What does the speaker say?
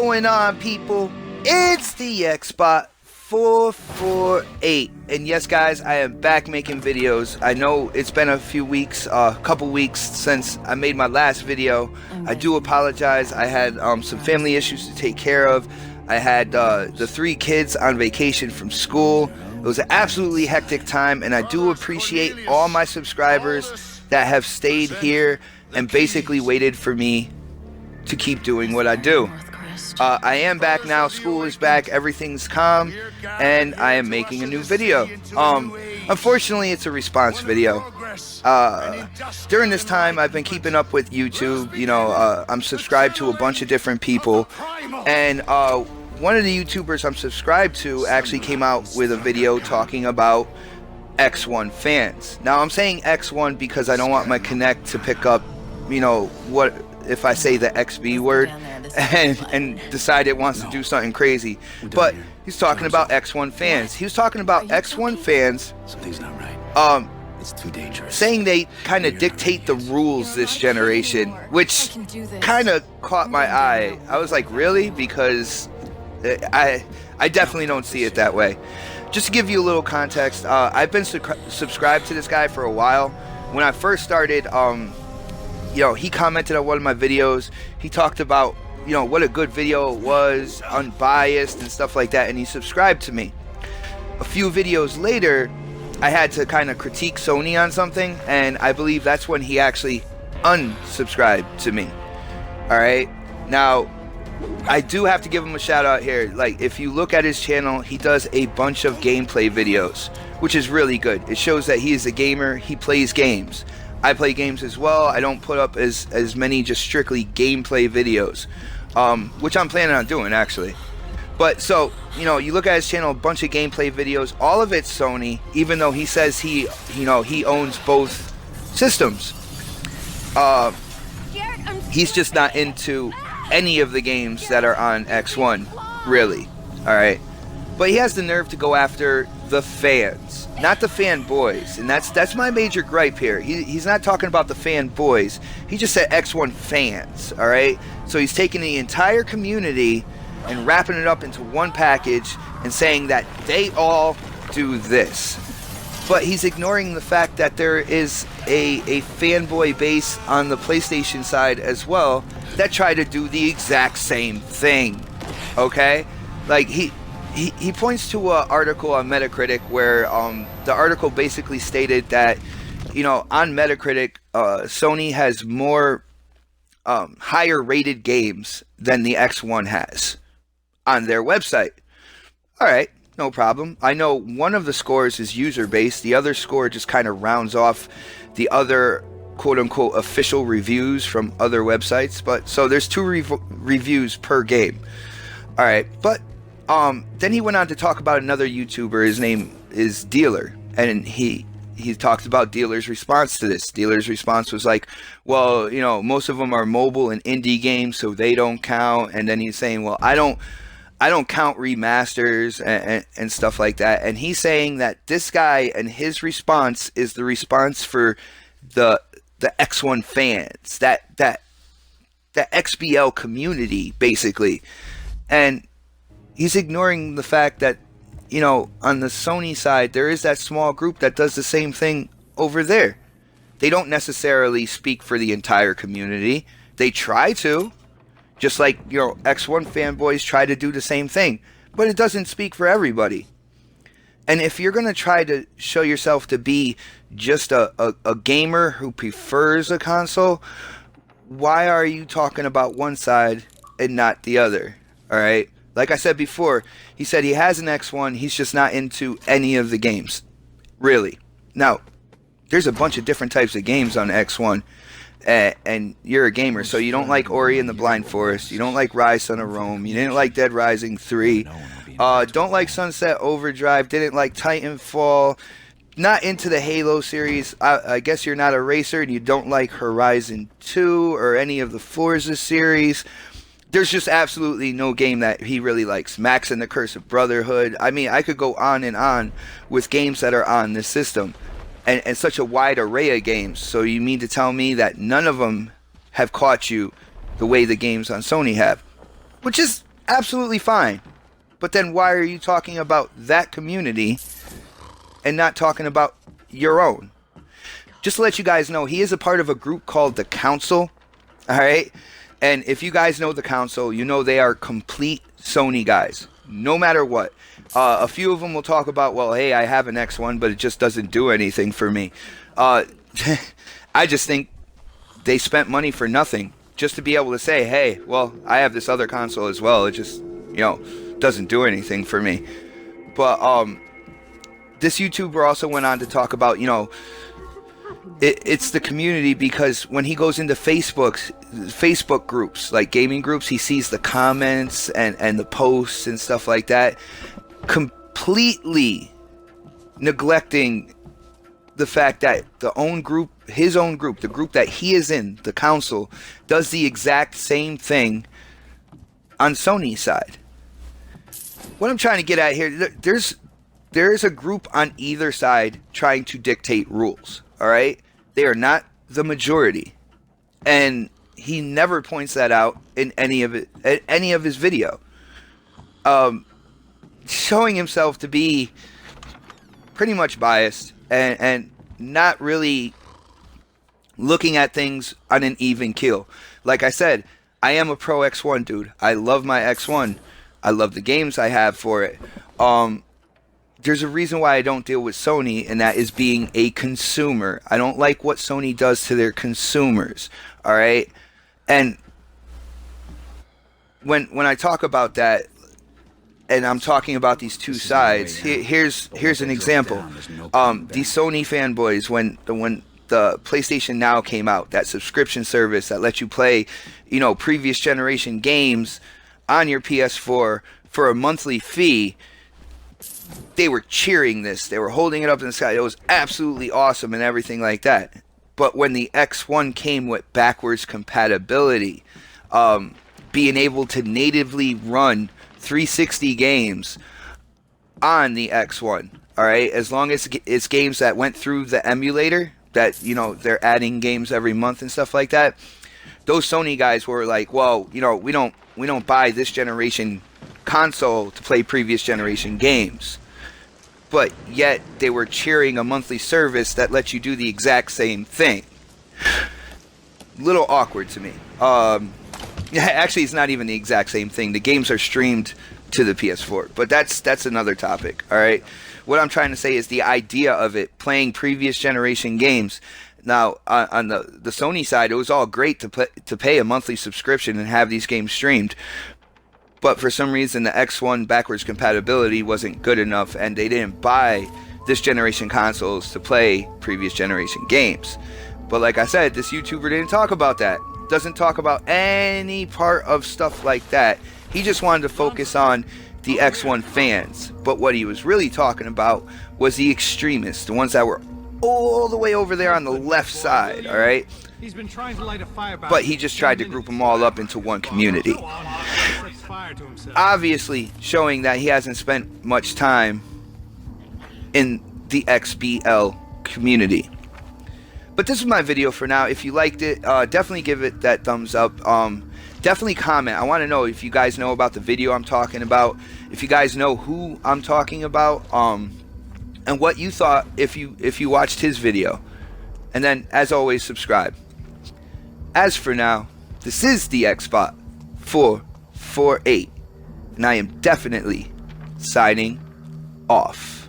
going on, people? It's the Xbot 448, and yes guys, I am back making videos. I know it's been a few weeks, a couple weeks since I made my last video. I do apologize. I had some family issues to take care of. I had the 3 kids on vacation from school. It was an absolutely hectic time, and I do appreciate all my subscribers that have stayed here and basically waited for me to keep doing what I do. I am back now. School is back. Everything's calm, and I am making a new video. Unfortunately, it's a response video. During this time, I've been keeping up with YouTube. You know, I'm subscribed to a bunch of different people, and one of the YouTubers I'm subscribed to actually came out with a video talking about X1 fans. Now, I'm saying X1 because I don't want my Connect to pick up, you know, what if I say the XB word and decide it wants to do something crazy. But he's talking about X1 fans. He was talking about X1 fans It's too dangerous. saying they kind of dictate the rules this generation, which kind of caught my eye. I was like, really? Because I definitely don't see it that way. Just to give you a little context, I've been subscribed to this guy for a while. When I first started, you know, he commented on one of my videos. He talked about, you know, what a good video it was, unbiased and stuff like that, and he subscribed to me. A few videos later, I had to kind of critique Sony on something, and I believe that's when he actually unsubscribed to me. Alright, now I do have to give him a shout out here. Like, if you look at his channel, he does a bunch of gameplay videos, which is really good. It shows that he is a gamer, he plays games. I play games as well. I don't put up as many just strictly gameplay videos, which I'm planning on doing actually. But so, you know, you look at his channel, a bunch of gameplay videos, all of it's Sony, even though he says he owns both systems. He's just not into any of the games that are on X1, really. Alright. But he has the nerve to go after the fans, not the fanboys, and that's my major gripe here. He's not talking about the fanboys. He just said X1 fans, all right? So he's taking the entire community and wrapping it up into one package and saying that they all do this. But he's ignoring the fact that there is a fanboy base on the PlayStation side as well that try to do the exact same thing, okay? Like, he points to an article on Metacritic where the article basically stated that, you know, on Metacritic, Sony has more higher rated games than the X1 has on their website. Alright, no problem. I know one of the scores is user based, the other score just kind of rounds off the other quote unquote official reviews from other websites. But so there's 2 reviews per game. Alright, but then he went on to talk about another YouTuber. His name is Dealer, and he talked about Dealer's response to this. Dealer's response was like, well, you know, most of them are mobile and indie games, so they don't count. And then he's saying, well, I don't count remasters and stuff like that. And he's saying that this guy and his response is the response for the X1 fans, that XBL community basically. And he's ignoring the fact that, you know, on the Sony side, there is that small group that does the same thing over there. They don't necessarily speak for the entire community. They try to, just like, you know, X1 fanboys try to do the same thing, but it doesn't speak for everybody. And if you're going to try to show yourself to be just a gamer who prefers a console, why are you talking about one side and not the other? All right? Like I said before, he said he has an X1, he's just not into any of the games. Really. Now, there's a bunch of different types of games on X1, and you're a gamer, so you don't like Ori and the Blind Forest, you don't like Rise Son of Rome, you didn't like Dead Rising 3, don't like Sunset Overdrive, didn't like Titanfall, not into the Halo series. I guess you're not a racer and you don't like Horizon 2 or any of the Forza series. There's just absolutely no game that he really likes. Max and the Curse of Brotherhood. I mean, I could go on and on with games that are on this system. And such a wide array of games. So you mean to tell me that none of them have caught you the way the games on Sony have? Which is Absolutely fine. But then why are you talking about that community and not talking about your own? Just to let you guys know, he is a part of a group called the Council. All right. And if you guys know the Council, you know they are complete Sony guys, no matter what. A few of them will talk about, well, hey, I have an X1, but it just doesn't do anything for me. I just think they spent money for nothing just to be able to say, hey, well, I have this other console as well. It just, doesn't do anything for me. But this YouTuber also went on to talk about, it's the community, because when he goes into Facebook groups, like gaming groups, he sees the comments and the posts and stuff like that, completely neglecting the fact that his own group, the group that he is in, the Council, does the exact same thing on Sony's side. What I'm trying to get at here, there's a group on either side trying to dictate rules. All right, they are not the majority, and he never points that out in any of his video. Showing himself to be pretty much biased and not really looking at things on an even keel. Like I said, I am a pro X1 dude. I love my X1. I love the games I have for it. There's a reason why I don't deal with Sony, and that is being a consumer. I don't like what Sony does to their consumers. All right, and when I talk about that, and I'm talking about these two sides, here's an example. These Sony fanboys, when the PlayStation Now came out, that subscription service that lets you play, previous generation games on your PS4 for a monthly fee, they were cheering this. They were holding it up in the sky. It was absolutely awesome and everything like that. But when the X1 came with backwards compatibility, being able to natively run 360 games on the X1, all right, as long as it's games that went through the emulator, that they're adding games every month and stuff like that, those Sony guys were like, well, we don't buy this generation console to play previous generation games. But yet they were cheering a monthly service that lets you do the exact same thing. Little awkward to me. Actually, it's not even the exact same thing. The games are streamed to the PS4, but that's another topic. All right, what I'm trying to say is the idea of it, playing previous generation games. Now, on the Sony side, it was all great to pay a monthly subscription and have these games streamed. But for some reason, the X1 backwards compatibility wasn't good enough, and they didn't buy this generation consoles to play previous generation games. But like I said, this YouTuber didn't talk about that. Doesn't talk about any part of stuff like that. He just wanted to focus on the X1 fans. But what he was really talking about was the extremists, the ones that were all the way over there on the left side, all right? He's been trying to light a fire, but he just tried to group them all up into one community. Obviously showing that he hasn't spent much time in the XBL community. But this is my video for now. If you liked it, definitely give it that thumbs up. Definitely comment. I want to know if you guys know about the video I'm talking about, if you guys know who I'm talking about, and what you thought if you watched his video. And then, as always, subscribe. As for now, this is the Xbot 448, and I am definitely signing off.